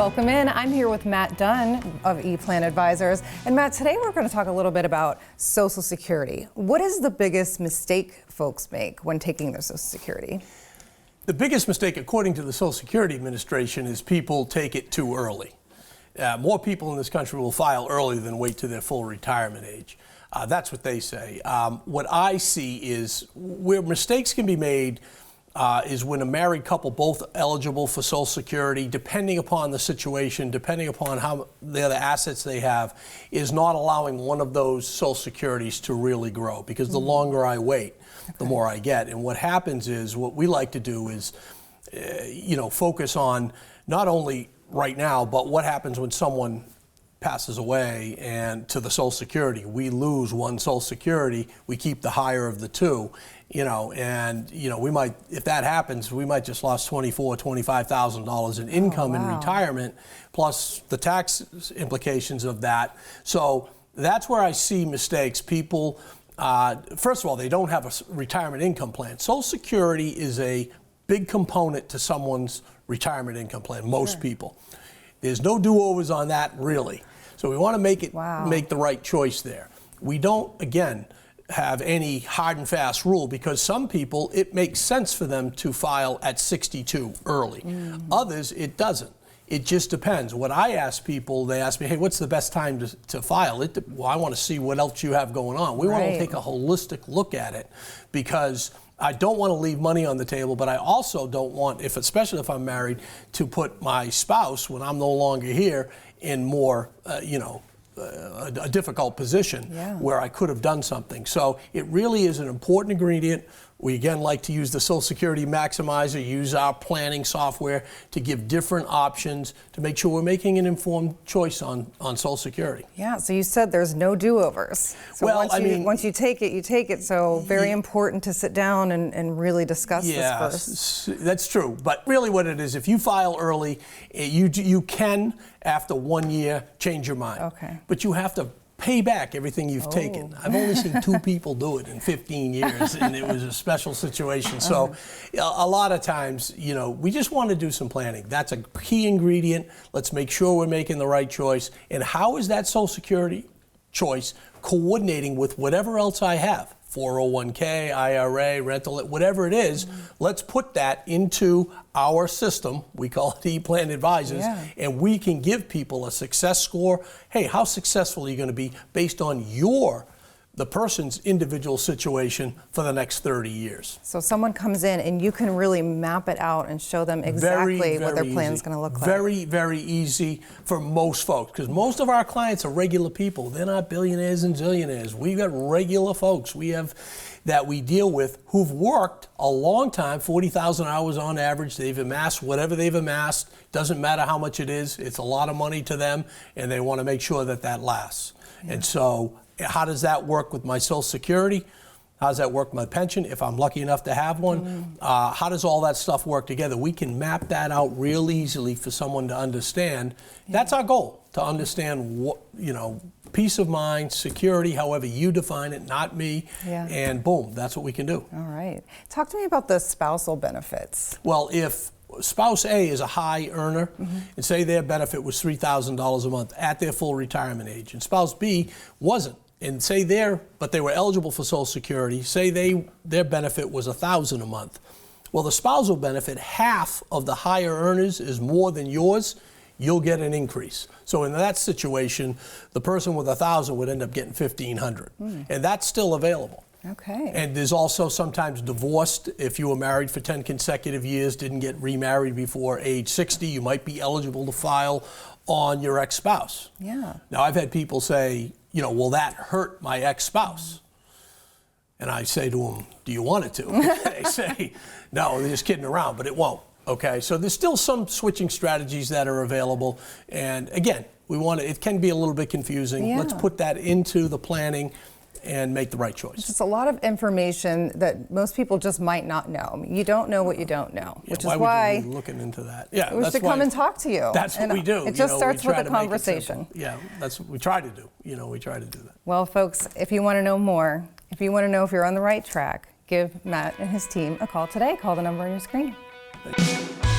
Welcome in. I'm here with Matt Dunn of ePlan Advisors. And Matt, today we're going to talk a little bit about Social Security. What is the biggest mistake folks make when taking their Social Security? The biggest mistake, according to the Social Security Administration, is people take it too early. More people in this country will file early than wait to their full retirement age. That's what they say. What I see is where mistakes can be made is when a married couple both eligible for Social Security, depending upon the situation, depending upon how the other assets they have, is not allowing one of those Social Securities to really grow. Because the longer I wait, the more I get. And what happens is, what we like to do is, focus on not only right now, but what happens when someone passes away and to the Social Security. We lose one Social Security, we keep the higher of the two, we might, if that happens, we might just lost $25,000 in income in retirement, plus the tax implications of that. So that's where I see mistakes. People, first of all, they don't have a retirement income plan. Social Security is a big component to someone's retirement income plan, most people. There's no do-overs on that, really. So we want to make the right choice there. We don't, again, have any hard and fast rule, because some people, it makes sense for them to file at 62 early. Others, it doesn't. It just depends. What I ask people, they ask me, hey, what's the best time to file? Well, I want to see what else you have going on. We want to take a holistic look at it, because I don't want to leave money on the table, but I also don't want, especially if I'm married, to put my spouse, when I'm no longer here, in more, a difficult position where I could have done something. So it really is an important ingredient. We again like to use the Social Security Maximizer, use our planning software to give different options to make sure we're making an informed choice on Social Security. Yeah, so you said there's no do-overs. So once you take it, you take it. So very important to sit down and really discuss this first. That's true. But really what it is, if you file early, you can, after 1 year, change your mind. Okay. But you have to pay back everything you've taken. I've only seen 2 people do it in 15 years, and it was a special situation. So a lot of times, we just want to do some planning. That's a key ingredient. Let's make sure we're making the right choice. And how is that Social Security choice coordinating with whatever else I have? 401k, IRA, rental, whatever it is, let's put that into our system. We call it ePlan Advisors, and we can give people a success score. Hey, how successful are you going to be based on the person's individual situation for the next 30 years. So someone comes in and you can really map it out and show them exactly what their plan is going to look like. Very, very easy for most folks, because most of our clients are regular people. They're not billionaires and zillionaires. We've got regular folks that we deal with who've worked a long time, 40,000 hours on average. They've amassed whatever they've amassed. Doesn't matter how much it is. It's a lot of money to them, and they want to make sure that lasts. And so how does that work with my Social Security? How does that work with my pension, if I'm lucky enough to have one? How does all that stuff work together? We can map that out real easily for someone to understand. That's our goal, to understand what, peace of mind, security, however you define it, not me, and boom, that's what we can do. All right. Talk to me about the spousal benefits. Well, if spouse A is a high earner, and say their benefit was $3,000 a month at their full retirement age, and spouse B wasn't, and say but they were eligible for Social Security, say their benefit was $1,000 a month. Well, the spousal benefit, half of the higher earners is more than yours, you'll get an increase. So in that situation, the person with $1,000 would end up getting $1,500, and that's still available. Okay. And there's also sometimes divorced. If you were married for 10 consecutive years, didn't get remarried before age 60, you might be eligible to file on your ex-spouse. Yeah. Now, I've had people say, will that hurt my ex-spouse? And I say to them, do you want it to? They say, no, they're just kidding around, but it won't. Okay, so there's still some switching strategies that are available. And again, it can be a little bit confusing. Yeah. Let's put that into the planning and make the right choice. It's just a lot of information that most people just might not know. You don't know what you don't know, which is why would you be looking into that. Yeah, we should come and talk to you. That's what we do. It just starts with a conversation. Yeah, that's what we try to do. We try to do that. Well, folks, if you want to know more, if you want to know if you're on the right track, give Matt and his team a call today. Call the number on your screen. Thank you.